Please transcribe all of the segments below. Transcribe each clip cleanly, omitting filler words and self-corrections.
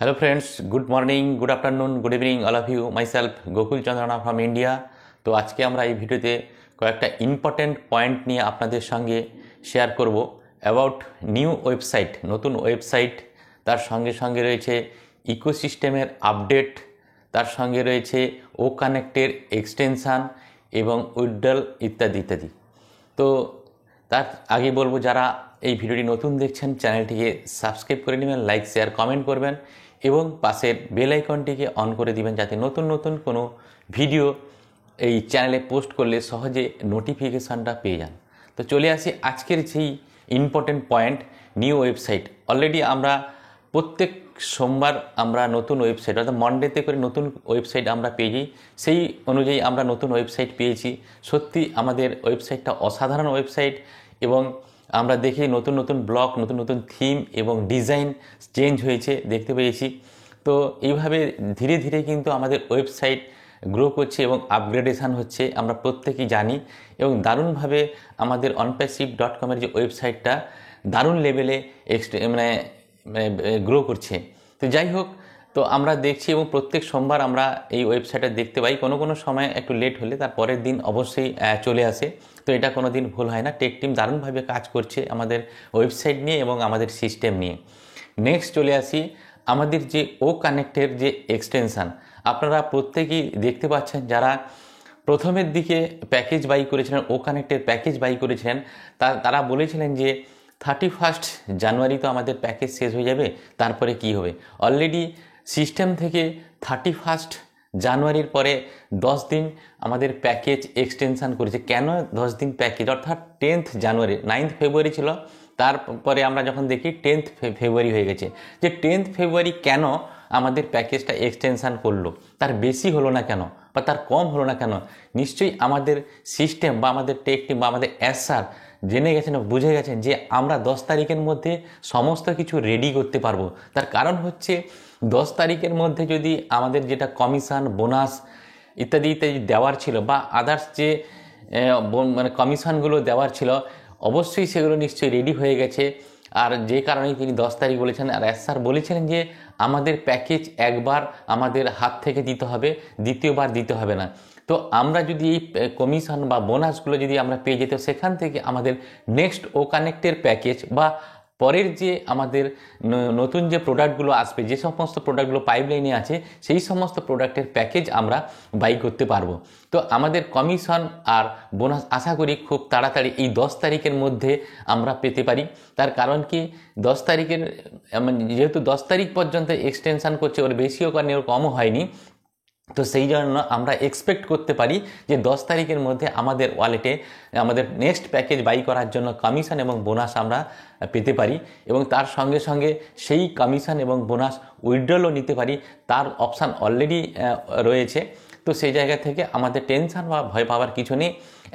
Hello friends, good morning, good afternoon, good evening all of you. Myself Gokul Chandrana from India. তো আজকে আমরা এই ভিডিওতে কয়েকটা ইম্পর্টেন্ট পয়েন্ট নিয়ে আপনাদের সঙ্গে শেয়ার করব অ্যাবাউট নিউ ওয়েবসাইট, নতুন ওয়েবসাইট, তার সঙ্গে সঙ্গে রয়েছে ইকোসিস্টেমের আপডেট, তার সঙ্গে রয়েছে ও কানেক্টের এক্সটেনশান এবং উইথড্রল ইত্যাদি ইত্যাদি। তো তার আগে বলবো, যারা এই ভিডিওটি নতুন দেখছেন চ্যানেলটিকে সাবস্ক্রাইব করে নেবেন, লাইক শেয়ার কমেন্ট করবেন এবং পাশের বেল আইকনটিকে অন করে দিবেন যাতে নতুন নতুন কোনো ভিডিও এই চ্যানেলে পোস্ট করলে সহজে নোটিফিকেশানটা পেয়ে যান। তো চলে আসি আজকের যেই important point, new website. Already আমরা প্রত্যেক সোমবার আমরা নতুন ওয়েবসাইট অর্থাৎ মন্ডেতে করে নতুন ওয়েবসাইট আমরা পেয়ে যাই। সেই অনুযায়ী আমরা নতুন ওয়েবসাইট পেয়েছি। সত্যি আমাদের ওয়েবসাইটটা অসাধারণ ওয়েবসাইট এবং আমরা দেখি নতুন নতুন ব্লগ, নতুন নতুন থিম এবং ডিজাইন চেঞ্জ হয়েছে দেখতে পেয়েছি। তো এইভাবে ধীরে ধীরে কিন্তু আমাদের ওয়েবসাইট গ্রো করছে এবং আপগ্রেডেশান হচ্ছে, আমরা প্রত্যেকেই জানি। এবং দারুণভাবে আমাদের onpassive.com-এর যে ওয়েবসাইটটা দারুণ লেভেলে গ্রো করছে। তো যাই হোক, তো আমরা দেখছি এবং প্রত্যেক সোমবার আমরা এই ওয়েবসাইটটা দেখতে পাই। কোনো কোনো সময় একটু লেট হলে তার পরের দিন অবশ্যই চলে আসে। তো এটা কোনো দিন ভুল হয় না। টেক টিম দারুণভাবে কাজ করছে আমাদের ওয়েবসাইট নিয়ে এবং আমাদের সিস্টেম নিয়ে। নেক্সট চলে আসি আমাদের যে ও কানেক্টের যে এক্সটেনশান। আপনারা প্রত্যেকেই দেখতে পাচ্ছেন, যারা প্রথমের দিকে প্যাকেজ বাই করেছিলেন, ও কানেক্টের প্যাকেজ বাই করেছিলেন, তারা বলেছিলেন যে 31 জানুয়ারি তো আমাদের প্যাকেজ শেষ হয়ে যাবে, তারপরে কি হবে। অলরেডি সিস্টেম থেকে 31 জানুয়ারির পরে 10 দিন আমাদের প্যাকেজ এক্সটেনশান করেছে। কেন 10 দিন প্যাকেজ? অর্থাৎ 10th জানুয়ারি, 9th ফেব্রুয়ারি ছিল, তারপরে আমরা যখন দেখি 10th ফেব্রুয়ারি হয়ে গেছে। যে 10th ফেব্রুয়ারি কেন আমাদের প্যাকেজটা এক্সটেনশান করলো, তার বেশি হলো না কেন বা তার কম হলো না কেন? নিশ্চয়ই আমাদের সিস্টেম বা আমাদের টেক টিম বা আমাদের এসআর জেনে গেছেন, বুঝে গেছেন যে আমরা 10 তারিখের মধ্যে সমস্ত কিছু রেডি করতে পারবো। তার কারণ হচ্ছে 10 তারিখের মধ্যে যদি আমাদের যেটা কমিশন, বোনাস ইত্যাদি ইত্যাদি দেওয়ার ছিল বা আদার্স যে কমিশনগুলো দেওয়ার ছিল, অবশ্যই সেগুলো নিশ্চয়ই রেডি হয়ে গেছে। আর যে কারণেই তিনি 10 তারিখ বলেছেন। আর স্যার বলেছিলেন যে আমাদের প্যাকেজ একবার আমাদের হাত থেকে দিতে হবে, দ্বিতীয়বার দিতে হবে না। তো আমরা যদি এই কমিশন বা বোনাসগুলো যদি আমরা পেয়ে যেত, সেখান থেকে আমাদের নেক্সট ও কানেক্টের প্যাকেজ বা পরের যে আমাদের নতুন যে প্রোডাক্টগুলো আসবে, যে সমস্ত প্রোডাক্টগুলো পাইপলাইনে আছে, সেই সমস্ত প্রোডাক্টের প্যাকেজ আমরা বাই করতে পারবো। তো আমাদের কমিশন আর বোনাস আশা করি খুব তাড়াতাড়ি এই 10 তারিখের মধ্যে আমরা পেতে পারি। তার কারণ কি, 10 তারিখের যেহেতু 10 তারিখ পর্যন্ত এক্সটেনশান করছে, ওর বেশিও করেনি ওর কমও হয়নি। তো সেই জন্য আমরা এক্সপেক্ট করতে পারি যে 10 তারিখের মধ্যে আমাদের ওয়ালেটে আমাদের নেক্সট প্যাকেজ বাই করার জন্য কমিশন এবং বোনাস আমরা পেতে পারি এবং তার সঙ্গে সঙ্গে সেই কমিশন এবং বোনাস উইথড্রলও নিতে পারি, তার অপশান অলরেডি রয়েছে। তো সেই জায়গা থেকে আমাদের টেনশন বা ভয় পাওয়ার কিছু নেই।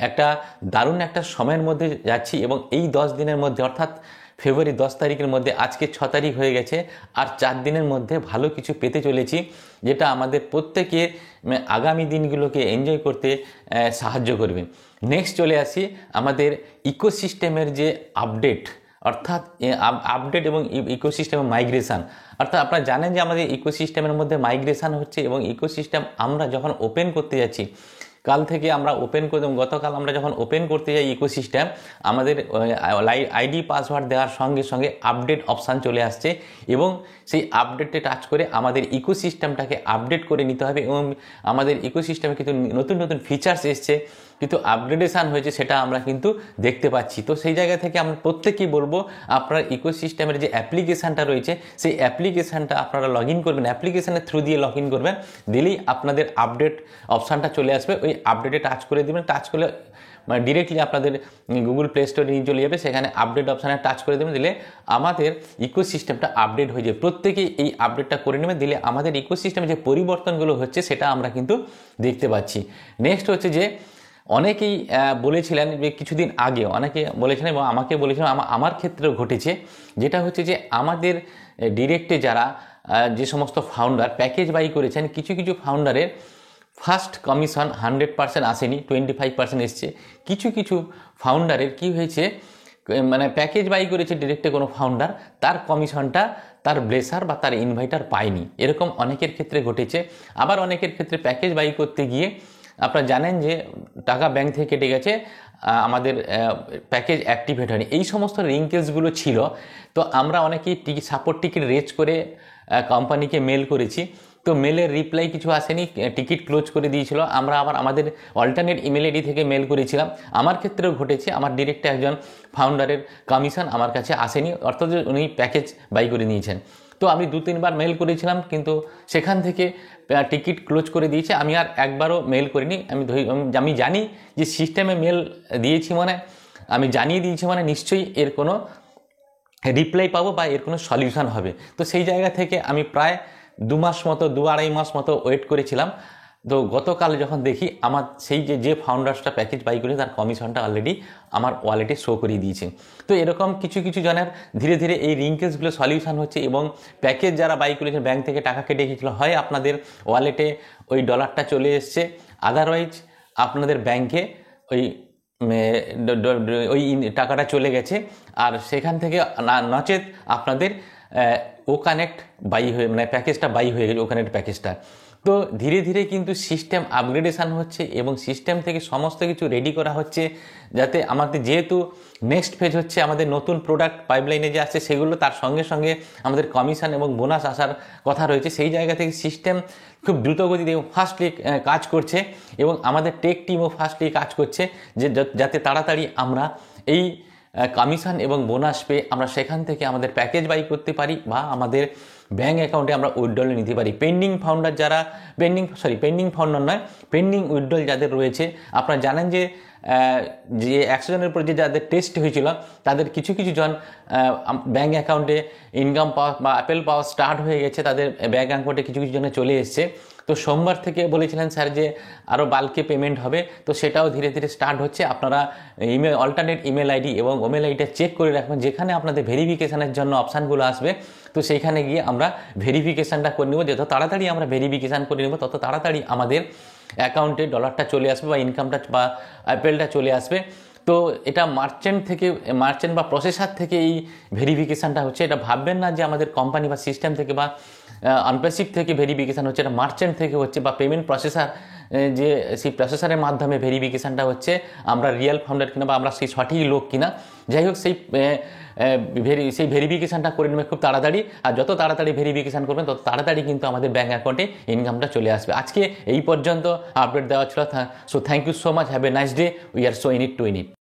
একটা দারুণ একটা সময়ের মধ্যে যাচ্ছি এবং এই 10 দিনের মধ্যে অর্থাৎ ফেব্রুয়ারি 10 তারিখের মধ্যে, আজকে 6 তারিখ হয়ে গেছে, আর 4 দিনের মধ্যে ভালো কিছু পেতে চলেছি, যেটা আমাদের প্রত্যেকে আগামী দিনগুলোকে এনজয় করতে সাহায্য করবে। নেক্সট চলে আসি আমাদের ইকোসিস্টেমের যে আপডেট, অর্থাৎ আপডেট এবং ইকোসিস্টেমের মাইগ্রেশান। অর্থাৎ আপনারা জানেন যে আমাদের ইকোসিস্টেমের মধ্যে মাইগ্রেশান হচ্ছে এবং ইকোসিস্টেম আমরা যখন ওপেন করতে যাচ্ছি, কাল থেকে আমরা ওপেন করে, গতকাল আমরা যখন ওপেন করতে যাই ইকোসিস্টেম, আমাদের আইডি পাসওয়ার্ড দেওয়ার সঙ্গে সঙ্গে আপডেট অপশান চলে আসছে এবং সেই আপডেটে টাচ করে আমাদের ইকোসিস্টেমটাকে আপডেট করে নিতে হবে এবং আমাদের ইকোসিস্টেমে কিন্তু নতুন নতুন ফিচার্স এসছে, কিন্তু আপগ্রেডেশান হয়েছে, সেটা আমরা কিন্তু দেখতে পাচ্ছি। তো সেই জায়গা থেকে আমরা প্রত্যেকেই বলবো, আপনার ইকোসিস্টেমের যে অ্যাপ্লিকেশানটা রয়েছে, সেই অ্যাপ্লিকেশানটা আপনারা লগ ইন করবেন, অ্যাপ্লিকেশানের থ্রু দিয়ে লগ ইন করবেন, দিলেই আপনাদের আপডেট অপশানটা চলে আসবে। ওই আপডেটে টাচ করে দেবেন, টাচ করলে ডিরেক্টলি আপনাদের গুগল প্লে স্টোরে নিয়ে চলে যাবে, সেখানে আপডেট অপশানে টাচ করে দেবেন, দিলে আমাদের ইকোসিস্টেমটা আপডেট হয়ে যাবে। প্রত্যেকেই এই আপডেটটা করে নেবেন, দিলে আমাদের ইকোসিস্টেমে যে পরিবর্তনগুলো হচ্ছে সেটা আমরা কিন্তু দেখতে পাচ্ছি। নেক্সট হচ্ছে যে অনেকেই বলেছিলেন যে কিছুদিন আগে অনেকে বলেছিলেন এবং আমাকে বলেছিলেন, আমার ক্ষেত্রেও ঘটেছে, যেটা হচ্ছে যে আমাদের ডিরেক্টে যারা যে সমস্ত ফাউন্ডার প্যাকেজ বাই করেছেন, কিছু কিছু ফাউন্ডারের ফার্স্ট কমিশন 100% আসেনি, 25% এসছে। কিছু কিছু ফাউন্ডারের কি হয়েছে, মানে প্যাকেজ বাই করেছে ডিরেক্টে কোনো ফাউন্ডার, তার কমিশনটা তার ব্লেসার বা তার ইনভাইটার পায়নি। এরকম অনেকের ক্ষেত্রে ঘটেছে। আবার অনেকের ক্ষেত্রে প্যাকেজ বাই করতে গিয়ে আপনারা জানেন যে টাকা ব্যাংক থেকে কেটে গেছে, আমাদের প্যাকেজ অ্যাক্টিভেট হয়নি, এই সমস্ত রিঙ্কেলসগুলো ছিল। তো আমরা অনেকেই সাপোর্ট টিকিট রেজ করে কোম্পানিকে মেল করেছি, তো মেলের রিপ্লাই কিছু আসেনি, টিকিট ক্লোজ করে দিয়েছিল। আমরা আবার আমাদের অল্টারনেট ইমেল আইডি থেকে মেল করেছিলাম। আমার ক্ষেত্রেও ঘটেছে, আমার ডিরেক্ট একজন ফাউন্ডারের কমিশন আমার কাছে আসেনি, অর্থাৎ উনি প্যাকেজ বাই করে নিয়েছেন। তো আমি 2-3 বার মেল করেছিলাম, কিন্তু সেখান থেকে টিকিট ক্লোজ করে দিয়েছে। আমি আর একবারও মেল করিনি। আমি জানি যে সিস্টেমে মেল দিয়েছি মানে, আমি জানিয়ে দিয়েছি মানে নিশ্চয়ই এর কোনো রিপ্লাই পাবো বা এর কোনো সলিউশন হবে। তো সেই জায়গা থেকে আমি প্রায় 2 মাস মতো, 2-2.5 মাস মতো ওয়েট করেছিলাম। তো গতকাল যখন দেখি আমার সেই যে ফাউন্ডার্সটা প্যাকেজ বাই করে তার কমিশনটা অলরেডি আমার ওয়ালেটে শো করিয়ে দিয়েছে। তো এরকম কিছু কিছু জনের ধীরে ধীরে এই রিঙ্কেলসগুলো সলিউশন হচ্ছে, এবং প্যাকেজ যারা বাই করেছেন ব্যাংক থেকে টাকা কেটে গিয়েছিল, হয় আপনাদের ওয়ালেটে ওই ডলারটা চলে এসছে, আদারওয়াইজ আপনাদের ব্যাংকে ওই ওই টাকাটা চলে গেছে, আর সেখান থেকে নচেত আপনাদের ও কানেক্ট বাই হয়ে, মানে প্যাকেজটা বাই হয়ে গেছে, ও কানেক্ট প্যাকেজটা। তো ধীরে ধীরে কিন্তু সিস্টেম আপগ্রেডেশন হচ্ছে এবং সিস্টেম থেকে সমস্ত কিছু রেডি করা হচ্ছে, যাতে আমাদের যেহেতু নেক্সট ফেজ হচ্ছে আমাদের নতুন প্রোডাক্ট পাইপলাইনে যে আসছে সেগুলো, তার সঙ্গে সঙ্গে আমাদের কমিশন এবং বোনাস আসার কথা রয়েছে। সেই জায়গা থেকে সিস্টেম খুব দ্রুতগতিতে এবং ফাস্টলি কাজ করছে, এবং আমাদের টেক টিমও ফাস্টলি কাজ করছে, যে যাতে তাড়াতাড়ি আমরা এই কমিশন এবং বোনাস পেয়ে আমরা সেখান থেকে আমাদের প্যাকেজ বাই করতে পারি বা আমাদের ব্যাঙ্ক অ্যাকাউন্টে আমরা উইথড্রল নিতে পারি। পেন্ডিং ফাউন্ডার নয়, পেন্ডিং উইথড্রল যাদের রয়েছে, আপনারা জানেন যে 100 জনের উপর যে যাদের টেস্ট হয়েছিল তাদের কিছু কিছু জন ব্যাঙ্ক অ্যাকাউন্টে ইনকাম পাওয়া বা অ্যাপেল পাওয়া স্টার্ট হয়ে গেছে, তাদের ব্যাঙ্ক অ্যাকাউন্টে কিছু কিছু জনে চলে এসছে। তো সোমবার থেকে বলেছিলেন স্যার যে আরও বাল্কে পেমেন্ট হবে, তো সেটাও ধীরে ধীরে স্টার্ট হচ্ছে। আপনারা অল্টারনেট ইমেল আইডি এবং ওমেল আইডিটা চেক করে রাখবেন, যেখানে আপনাদের ভেরিফিকেশানের জন্য অপশানগুলো আসবে, তো সেইখানে গিয়ে আমরা ভেরিফিকেশানটা করে নেব। যত তাড়াতাড়ি আমরা ভেরিফিকেশান করে নেব তত তাড়াতাড়ি আমাদের অ্যাকাউন্টে ডলারটা চলে আসবে বা ইনকামটা বা অ্যাপেলটা চলে আসবে। তো এটা মার্চেন্ট বা প্রসেসর থেকে এই ভেরিফিকেশানটা হচ্ছে। এটা ভাববেন না যে আমাদের কোম্পানি বা সিস্টেম থেকে বা আনপ্যাসিভ থেকে ভেরিফিকেশান হচ্ছে, এটা মার্চেন্ট থেকে হচ্ছে, বা পেমেন্ট প্রসেসর যে সেই প্রসেসরের মাধ্যমে ভেরিফিকেশানটা হচ্ছে, আমরা রিয়েল ফাউন্ডার কিনা বা আমরা সেই সঠিক লোক কিনা। যাই হোক, সেই ভেরিফিকেশানটা করে নেবে খুব তাড়াতাড়ি, আর যত তাড়াতাড়ি ভেরিফিকেশান করবেন তত তাড়াতাড়ি কিন্তু আমাদের ব্যাঙ্ক অ্যাকাউন্টে ইনকামটা চলে আসবে। আজকে এই পর্যন্ত আপডেট দেওয়া ছিল। So thank you so much, have a nice day, we are so in it to in it.